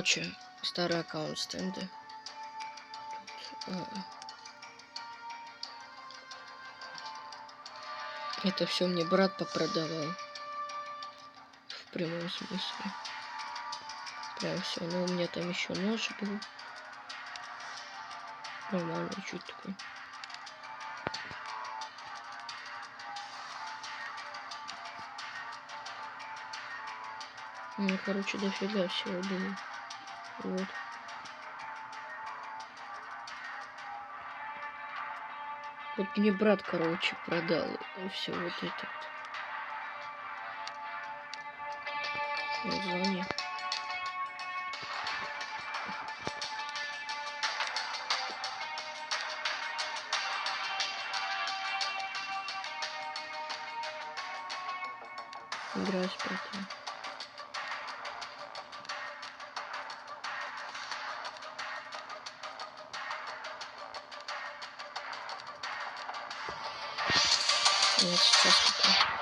короче, старый аккаунт стенда. Это все мне брат попродавал. В прямом смысле. Прям все. Но у меня там еще нож был. Нормально, чуть такой. Ну, короче, дофига всего было. Вот. Вот мне брат, короче, продал все вот это. Название. Играю с братом. Вот сейчас такое.